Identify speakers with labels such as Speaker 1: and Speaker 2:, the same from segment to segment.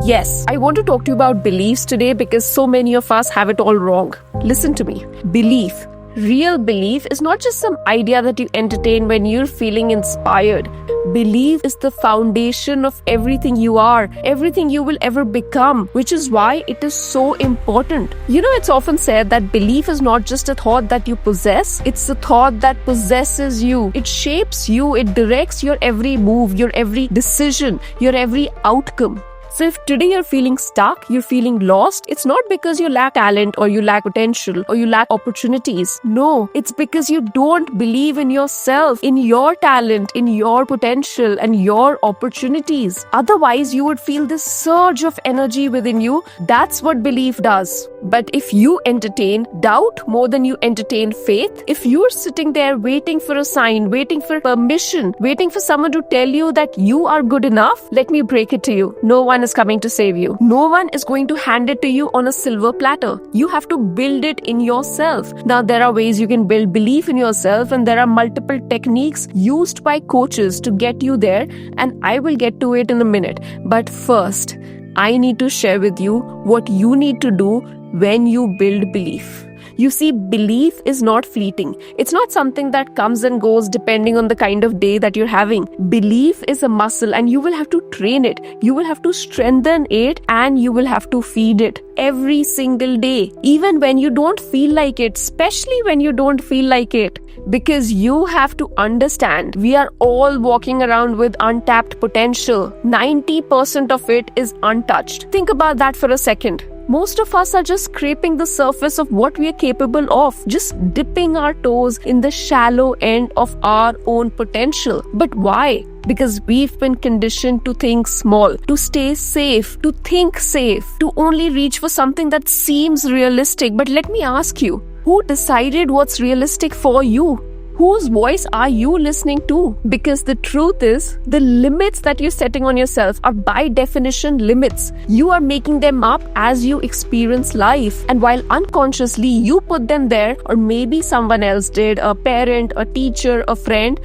Speaker 1: Yes, I want to talk to you about beliefs today because so many of us have it all wrong. Listen to me. Belief. Real belief is not just some idea that you entertain when you're feeling inspired. Belief is the foundation of everything you are, everything you will ever become, which is why it is so important. You know, it's often said that belief is not just a thought that you possess, it's a thought that possesses you. It shapes you, it directs your every move, your every decision, your every outcome. So if today you're feeling stuck, you're feeling lost, it's not because you lack talent or you lack potential or you lack opportunities. No, it's because you don't believe in yourself, in your talent, in your potential and your opportunities. Otherwise, you would feel this surge of energy within you. That's what belief does. But if you entertain doubt more than you entertain faith, if you're sitting there waiting for a sign, waiting for permission, waiting for someone to tell you that you are good enough, let me break it to you. No one is coming to save you. No one is going to hand it to you on a silver platter. You have to build it in yourself. Now, there are ways you can build belief in yourself, and there are multiple techniques used by coaches to get you there, and I will get to it in a minute. But first, I need to share with you what you need to do when you build belief. You see, belief is not fleeting. It's not something that comes and goes depending on the kind of day that you're having. Belief is a muscle and you will have to train it. You will have to strengthen it and you will have to feed it every single day. Even when you don't feel like it, especially when you don't feel like it. Because you have to understand, we are all walking around with untapped potential. 90% of it is untouched. Think about that for a second. Most of us are just scraping the surface of what we are capable of, just dipping our toes in the shallow end of our own potential. But why? Because we've been conditioned to think small, to stay safe, to think safe, to only reach for something that seems realistic. But let me ask you, who decided what's realistic for you? Whose voice are you listening to? Because the truth is, the limits that you're setting on yourself are by definition limits. You are making them up as you experience life. And while unconsciously you put them there, or maybe someone else did, a parent, a teacher, a friend,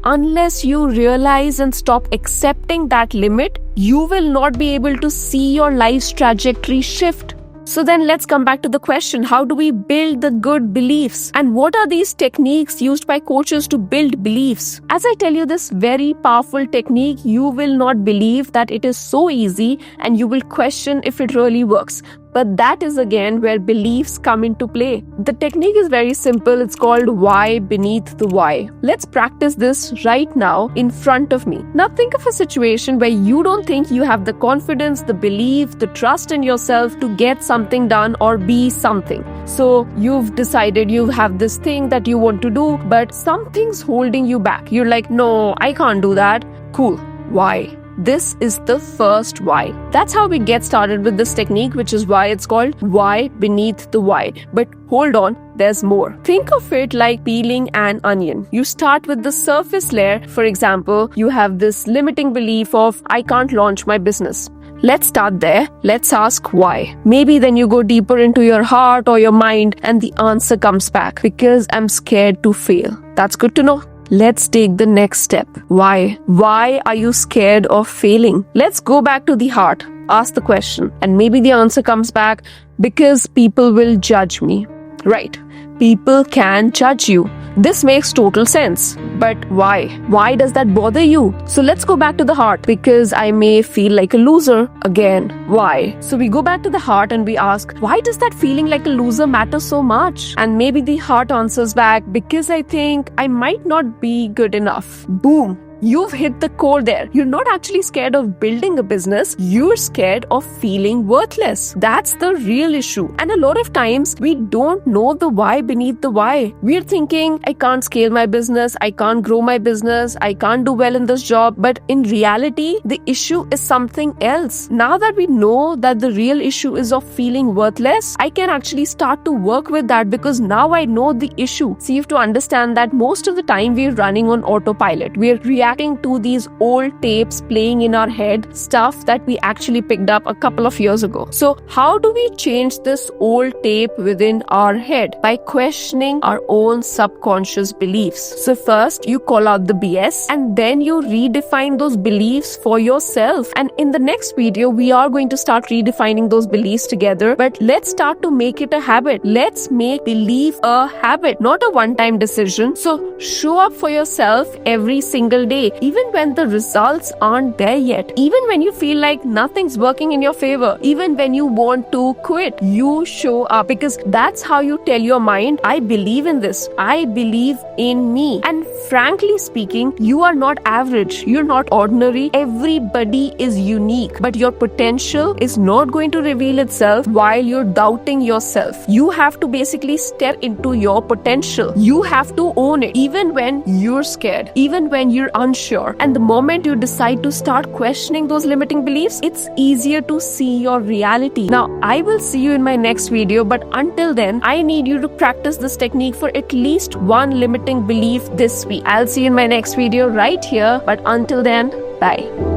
Speaker 1: unless you realize and stop accepting that limit, you will not be able to see your life's trajectory shift. So then let's come back to the question, how do we build the good beliefs? And what are these techniques used by coaches to build beliefs? As I tell you this very powerful technique, you will not believe that it is so easy and you will question if it really works. But that is again where beliefs come into play. The technique is very simple. It's called why beneath the why. Let's practice this right now in front of me. Now think of a situation where you don't think you have the confidence, the belief, the trust in yourself to get something done or be something. So you've decided you have this thing that you want to do, but something's holding you back. You're like, no, I can't do that. Cool. Why? This is the first why. That's how we get started with this technique, which is why it's called why beneath the why. But hold on, there's more. Think of it like peeling an onion. You start with the surface layer. For example, you have this limiting belief of, I can't launch my business. Let's start there. Let's ask why. Maybe then you go deeper into your heart or your mind and the answer comes back. Because I'm scared to fail. That's good to know. Let's take the next step. Why? Why are you scared of failing? Let's go back to the heart. Ask the question. And maybe the answer comes back, because people will judge me. Right. People can judge you. This makes total sense. But why? Why does that bother you? So let's go back to the heart. Because I may feel like a loser. Again, why? So we go back to the heart and we ask, why does that feeling like a loser matter so much? And maybe the heart answers back, because I think I might not be good enough. Boom. You've hit the core there. You're not actually scared of building a business. You're scared of feeling worthless. That's the real issue. And a lot of times we don't know the why beneath the why. We're thinking, I can't scale my business. I can't grow my business. I can't do well in this job. But in reality, the issue is something else. Now that we know that the real issue is of feeling worthless, I can actually start to work with that, because now I know the issue. So you have to understand that most of the time we're running on autopilot. We're reacting reacting to these old tapes playing in our head, stuff that we actually picked up a couple of years ago. So how do we change this old tape within our head? By questioning our own subconscious beliefs. So first you call out the BS and then you redefine those beliefs for yourself. And in the next video, we are going to start redefining those beliefs together. But let's start to make it a habit. Let's make belief a habit, not a one-time decision. So show up for yourself every single day, even when the results aren't there yet, even when you feel like nothing's working in your favor, even when you want to quit, you show up, because that's how you tell your mind, I believe in this. I believe in me. And frankly speaking, you are not average. You're not ordinary. Everybody is unique, but your potential is not going to reveal itself while you're doubting yourself. You have to basically step into your potential. You have to own it, even when you're scared, even when you're unsure. And the moment you decide to start questioning those limiting beliefs, it's easier to see your reality. Now, I will see you in my next video, but until then, I need you to practice this technique for at least one limiting belief this week. I'll see you in my next video right here, but until then, bye.